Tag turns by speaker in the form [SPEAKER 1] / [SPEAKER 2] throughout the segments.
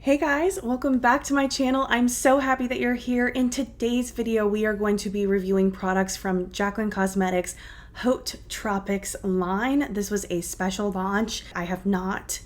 [SPEAKER 1] Hey guys, welcome back to my channel. I'm so happy that you're here. In today's video, we are going to be reviewing products from Jaclyn Cosmetics HAUTE Tropics line. This was a special launch. I have not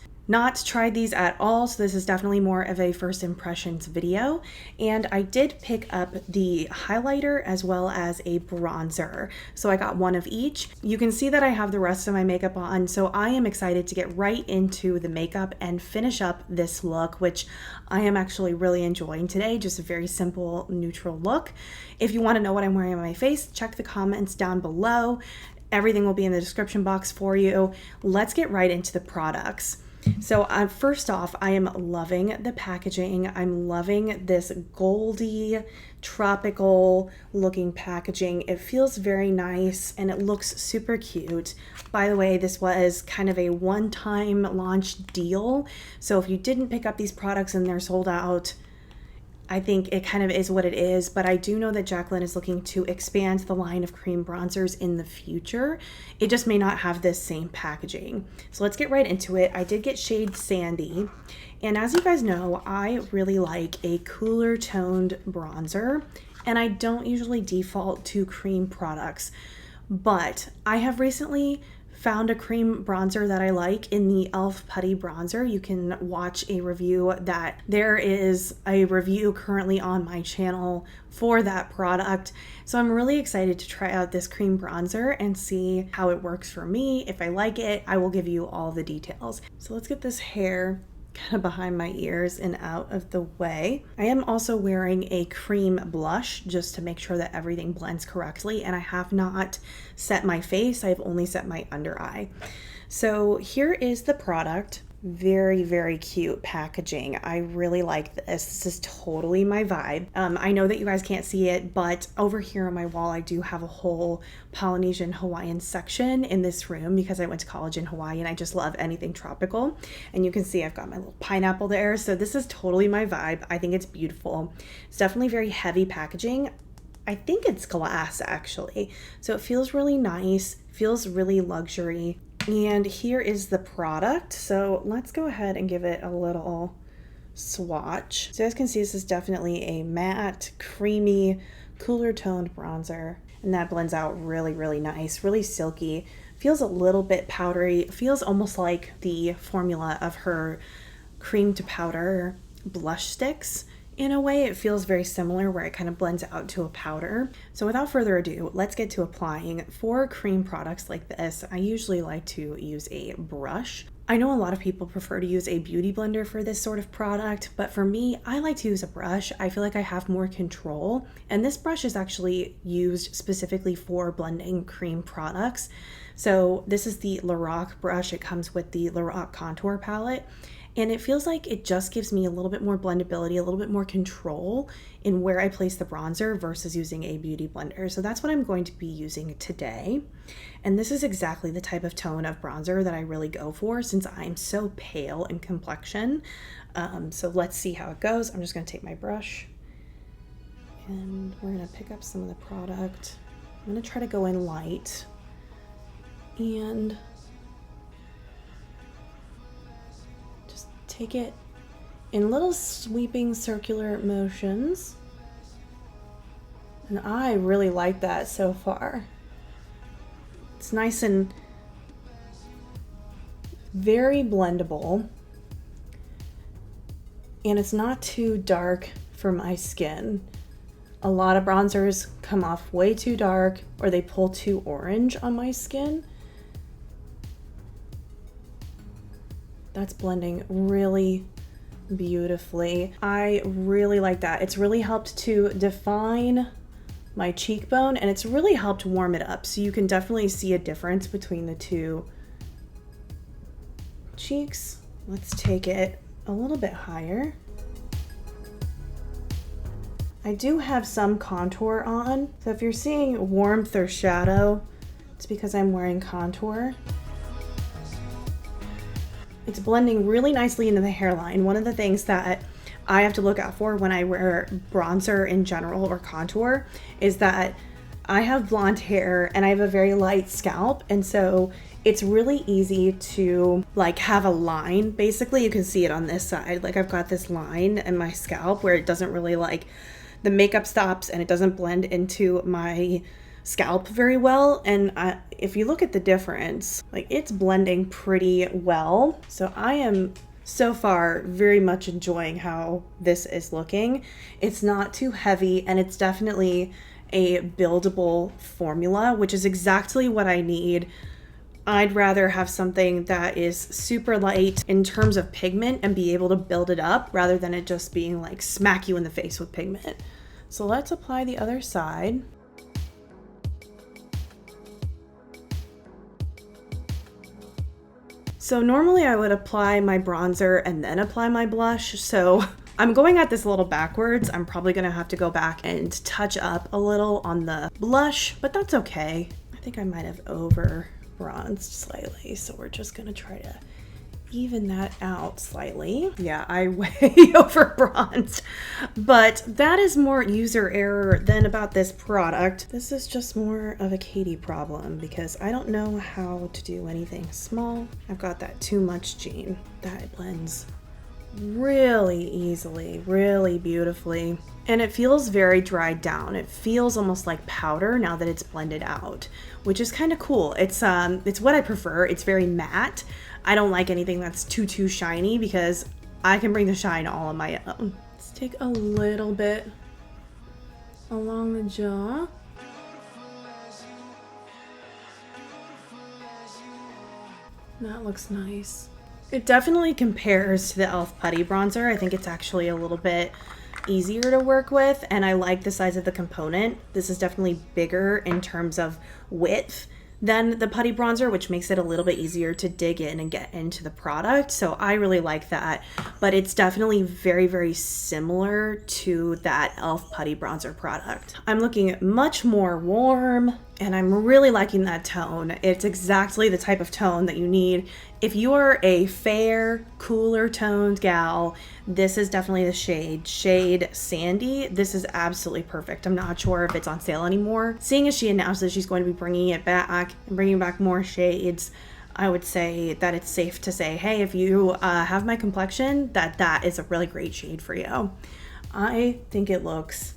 [SPEAKER 1] tried these at all, so this is definitely more of a first impressions video. And I did pick up the highlighter as well as a bronzer, so I got one of each. You can see that I have the rest of my makeup on, so I am excited to get right into the makeup and finish up this look, which I am actually really enjoying today. Just a very simple neutral look. If you want to know what I'm wearing on my face, check the comments down below. Everything will be in the description box for you. Let's get right into the products. So first off, I am loving the packaging. I'm loving this goldy, tropical looking packaging. It feels very nice and it looks super cute. By the way, this was kind of a one-time launch deal. So if you didn't pick up these products and they're sold out, I think it kind of is what it is, but I do know that Jaclyn is looking to expand the line of cream bronzers in the future. It just may not have this same packaging. So let's get right into it. I did get shade Sandy, and as you guys know, I really like a cooler toned bronzer, and I don't usually default to cream products, but I have recently found a cream bronzer that I like in the e.l.f. Putty bronzer. You can watch a review that there is a review currently on my channel for that product. So I'm really excited to try out this cream bronzer and see how it works for me. If I like it, I will give you all the details. So let's get this hair kind of behind my ears and out of the way. I am also wearing a cream blush just to make sure that everything blends correctly, and I have not set my face. I've only set my under eye. So here is the product. Very, very cute packaging. I really like this. This is totally my vibe. I know that you guys can't see it, but over here on my wall, I do have a whole Polynesian Hawaiian section in this room because I went to college in Hawaii and I just love anything tropical. And you can see I've got my little pineapple there. So this is totally my vibe. I think it's beautiful. It's definitely very heavy packaging. I think it's glass actually. So it feels really nice, feels really luxury. And here is the product. So let's go ahead and give it a little swatch. So as you can see, this is definitely a matte, creamy, cooler toned bronzer. And that blends out really, really nice, really silky. Feels a little bit powdery. Feels almost like the formula of her cream to powder blush sticks. In a way, it feels very similar where it kind of blends out to a powder. So without further ado, let's get to applying. For cream products like this, I usually like to use a brush. I know a lot of people prefer to use a beauty blender for this sort of product, but for me, I like to use a brush. I feel like I have more control, and this brush is actually used specifically for blending cream products. So this is the Lorac brush. It comes with the Lorac contour palette. And it feels like it just gives me a little bit more blendability, a little bit more control in where I place the bronzer versus using a beauty blender. So that's what I'm going to be using today. And this is exactly the type of tone of bronzer that I really go for since I'm so pale in complexion. So let's see how it goes. I'm just gonna take my brush and we're gonna pick up some of the product. I'm gonna try to go in light and take it in little sweeping circular motions. And I really like that so far. It's nice and very blendable. And it's not too dark for my skin. A lot of bronzers come off way too dark or they pull too orange on my skin. That's blending really beautifully. I really like that. It's really helped to define my cheekbone and it's really helped warm it up. So you can definitely see a difference between the two cheeks. Let's take it a little bit higher. I do have some contour on. So if you're seeing warmth or shadow, it's because I'm wearing contour. It's blending really nicely into the hairline. One of the things that I have to look out for when I wear bronzer in general or contour is that I have blonde hair and I have a very light scalp, and so It's really easy to like have a line. Basically, you can see it on this side. Like I've got this line in my scalp where it doesn't really like, the makeup stops and it doesn't blend into my scalp very well. And if you look at the difference, like it's blending pretty well. So I am so far very much enjoying how this is looking. It's not too heavy and it's definitely a buildable formula, which is exactly what I need. I'd rather have something that is super light in terms of pigment and be able to build it up rather than it just being like smack you in the face with pigment. So let's apply the other side. So normally I would apply my bronzer and then apply my blush. So I'm going at this a little backwards. I'm probably gonna have to go back and touch up a little on the blush, but that's okay. I think I might have over bronzed slightly. So we're just gonna try to even that out slightly. Yeah, I way over bronzed, but that is more user error than about this product. This is just more of a Katey problem because I don't know how to do anything small. I've got that too much gene that blends really easily, really beautifully. And it feels very dried down. It feels almost like powder now that it's blended out, which is kind of cool. It's what I prefer. It's very matte. I don't like anything that's too shiny because I can bring the shine all on my own. Let's take a little bit along the jaw. That looks nice. It definitely compares to the e.l.f. Putty bronzer. I think it's actually a little bit easier to work with, and I like the size of the component. This is definitely bigger in terms of width than the Putty bronzer, which makes it a little bit easier to dig in and get into the product. So I really like that, but it's definitely very similar to that e.l.f. Putty bronzer product. I'm looking much more warm and I'm really liking that tone. It's exactly the type of tone that you need. If you are a fair, cooler toned gal, this is definitely the shade Sandy. This is absolutely perfect. I'm not sure if it's on sale anymore. Seeing as she announced that she's going to be bringing it back and bringing back more shades, I would say that it's safe to say, hey, if you have my complexion, that is a really great shade for you. I think it looks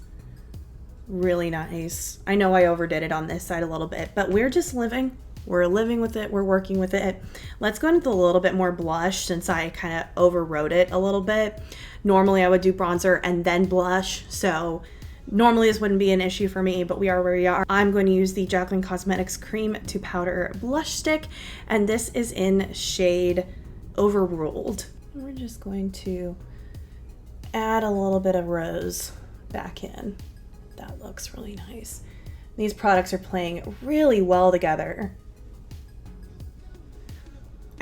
[SPEAKER 1] really nice. I know I overdid it on this side a little bit, but we're just living. We're living with it. We're working with it. Let's go into a little bit more blush since I kind of overrode it a little bit. Normally I would do bronzer and then blush. So normally this wouldn't be an issue for me, but we are where we are. I'm going to use the Jaclyn Cosmetics Cream to Powder Blush Stick, and this is in shade Overruled. We're just going to add a little bit of rose back in. That looks really nice. These products are playing really well together.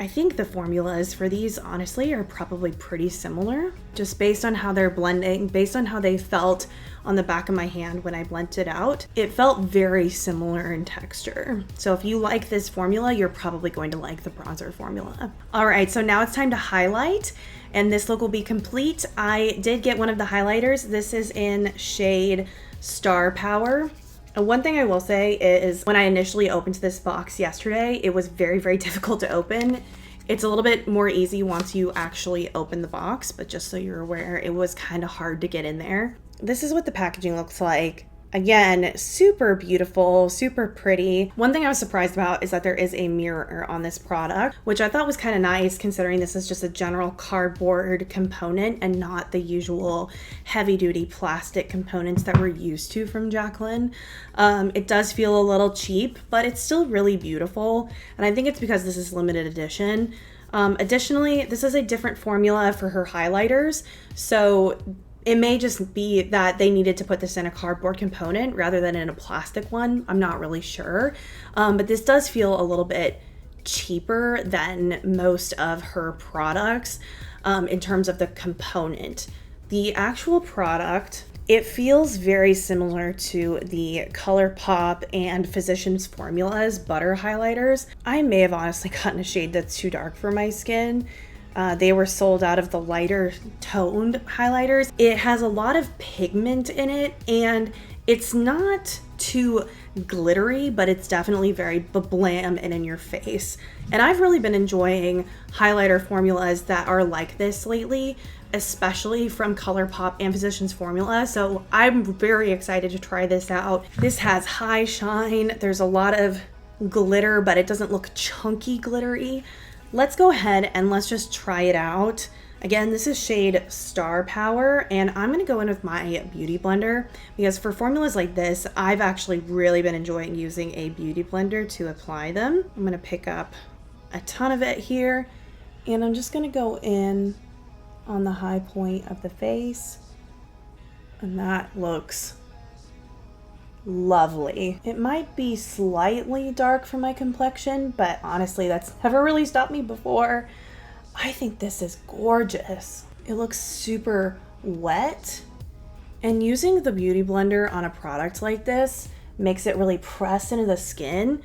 [SPEAKER 1] I think the formulas for these honestly are probably pretty similar, just based on how they're blending, based on how they felt on the back of my hand when I blended out. It felt very similar in texture. So if you like this formula, you're probably going to like the bronzer formula. All right, so now it's time to highlight, and this look will be complete. I did get one of the highlighters. This is in shade Star Power. And one thing I will say is when I initially opened this box yesterday, it was very difficult to open. It's a little bit more easy once you actually open the box, but just so you're aware, it was kind of hard to get in there. This is what the packaging looks like. Again, super beautiful, super pretty. One thing I was surprised about is that there is a mirror on this product, which I thought was kind of nice considering this is just a general cardboard component and not the usual heavy duty plastic components that we're used to from Jaclyn. It does feel a little cheap, but it's still really beautiful. And I think it's because this is limited edition. Additionally, this is a different formula for her highlighters. So it may just be that they needed to put this in a cardboard component rather than in a plastic one. I'm not really sure. But this does feel a little bit cheaper than most of her products in terms of the component. The actual product, it feels very similar to the Colourpop and Physicians Formula's butter highlighters. I may have honestly gotten a shade that's too dark for my skin. They were sold out of the lighter toned highlighters. It has a lot of pigment in it, and it's not too glittery, but it's definitely very blam and in your face. And I've really been enjoying highlighter formulas that are like this lately, especially from Colourpop and Physicians Formula. So I'm very excited to try this out. This has high shine. There's a lot of glitter, but it doesn't look chunky glittery. Let's go ahead and let's just try it out. Again, this is shade Star Power, and I'm gonna go in with my beauty blender because for formulas like this, I've actually really been enjoying using a beauty blender to apply them. I'm gonna pick up a ton of it here, and I'm just gonna go in on the high point of the face, and that looks lovely. It might be slightly dark for my complexion, but honestly, that's never really stopped me before. I think this is gorgeous. It looks super wet, and using the beauty blender on a product like this makes it really press into the skin,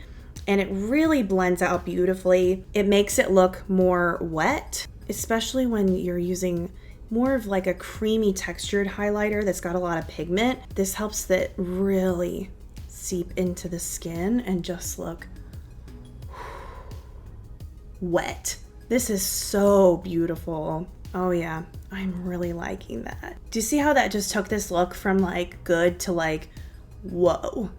[SPEAKER 1] and it really blends out beautifully. It makes it look more wet, especially when you're using more of like a creamy textured highlighter that's got a lot of pigment. This helps it really seep into the skin and just look wet. This is so beautiful. Oh yeah, I'm really liking that. Do you see how that just took this look from like good to like, whoa,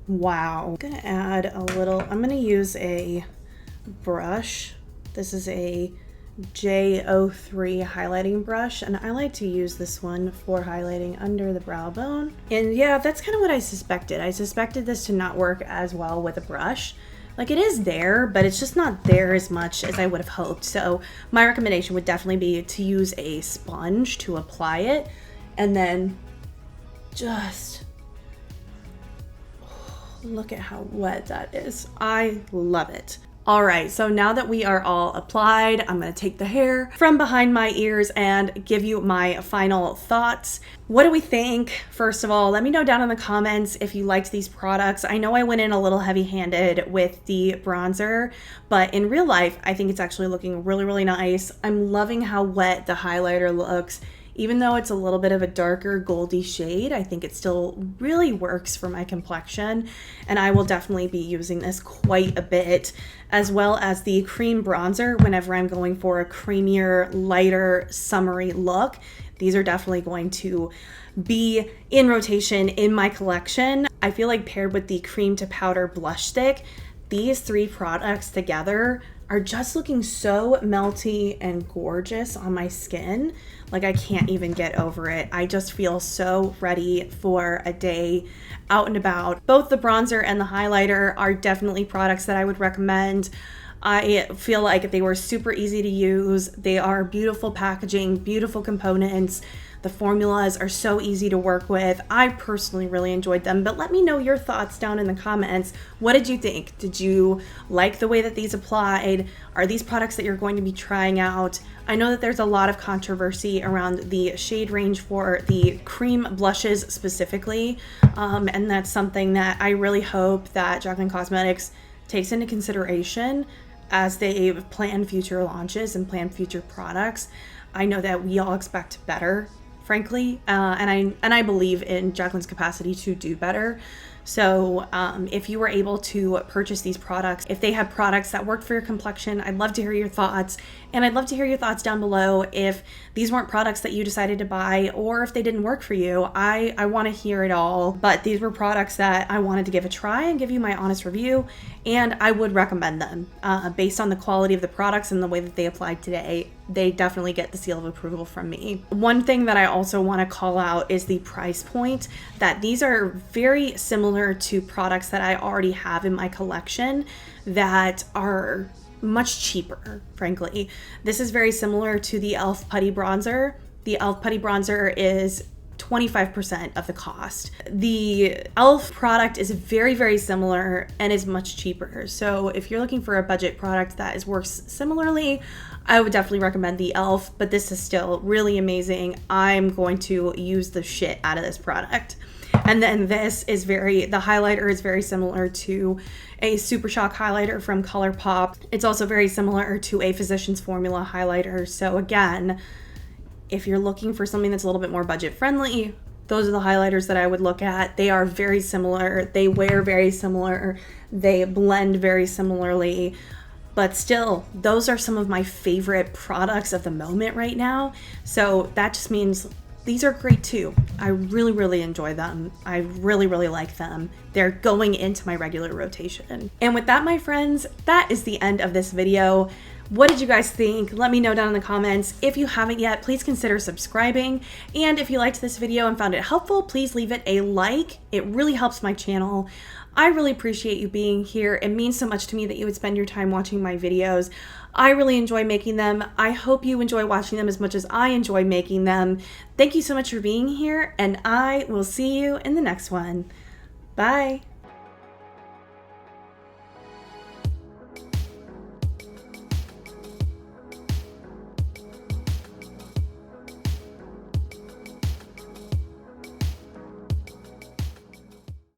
[SPEAKER 1] wow. I'm gonna add a little, I'm gonna use a brush. This is a J03 highlighting brush, and I like to use this one for highlighting under the brow bone. And yeah, that's kind of what I suspected. I suspected this to not work as well with a brush. Like, it is there, but it's just not there as much as I would have hoped. So my recommendation would definitely be to use a sponge to apply it, and then just look at how wet that is. I love it. All right, so now that we are all applied, I'm gonna take the hair from behind my ears and give you my final thoughts. What do we think? First of all, let me know down in the comments if you liked these products. I know I went in a little heavy-handed with the bronzer, but in real life, I think it's actually looking really, really nice. I'm loving how wet the highlighter looks. Even though it's a little bit of a darker goldy shade, I think it still really works for my complexion, and I will definitely be using this quite a bit, as well as the cream bronzer whenever I'm going for a creamier, lighter, summery look. These are definitely going to be in rotation in my collection. I feel like paired with the cream to powder blush stick, these three products together are just looking so melty and gorgeous on my skin. Like, I can't even get over it. I just feel so ready for a day out and about. Both the bronzer and the highlighter are definitely products that I would recommend. I feel like they were super easy to use. They are beautiful packaging, beautiful components. The formulas are so easy to work with. I personally really enjoyed them, but let me know your thoughts down in the comments. What did you think? Did you like the way that these applied? Are these products that you're going to be trying out? I know that there's a lot of controversy around the shade range for the cream blushes specifically, and that's something that I really hope that Jaclyn Cosmetics takes into consideration as they plan future launches and plan future products. I know that we all expect better, frankly, and I believe in Jaclyn's capacity to do better. So if you were able to purchase these products, if they have products that work for your complexion, I'd love to hear your thoughts. And I'd love to hear your thoughts down below if these weren't products that you decided to buy or if they didn't work for you. I want to hear it all. But these were products that I wanted to give a try and give you my honest review. And I would recommend them based on the quality of the products and the way that they applied today. They definitely get the seal of approval from me. One thing that I also want to call out is the price point, that these are very similar to products that I already have in my collection that are much cheaper, frankly. This is very similar to the e.l.f. Putty bronzer. The e.l.f. Putty bronzer is 25% of the cost. The e.l.f. product is very, very similar and is much cheaper. So if you're looking for a budget product that works similarly, I would definitely recommend the e.l.f., but this is still really amazing. I'm going to use the shit out of this product. And then the highlighter is very similar to a Super Shock highlighter from Colourpop. It's also very similar to a Physicians Formula highlighter. So again, if you're looking for something that's a little bit more budget friendly, those are the highlighters that I would look at. They are very similar. They wear very similar. They blend very similarly. But still, those are some of my favorite products of the moment right now. So that just means these are great too. I really, really enjoy them. I really, really like them. They're going into my regular rotation. And with that, my friends, that is the end of this video. What did you guys think? Let me know down in the comments. If you haven't yet, please consider subscribing. And if you liked this video and found it helpful, please leave it a like. It really helps my channel. I really appreciate you being here. It means so much to me that you would spend your time watching my videos. I really enjoy making them. I hope you enjoy watching them as much as I enjoy making them. Thank you so much for being here, and I will see you in the next one. Bye.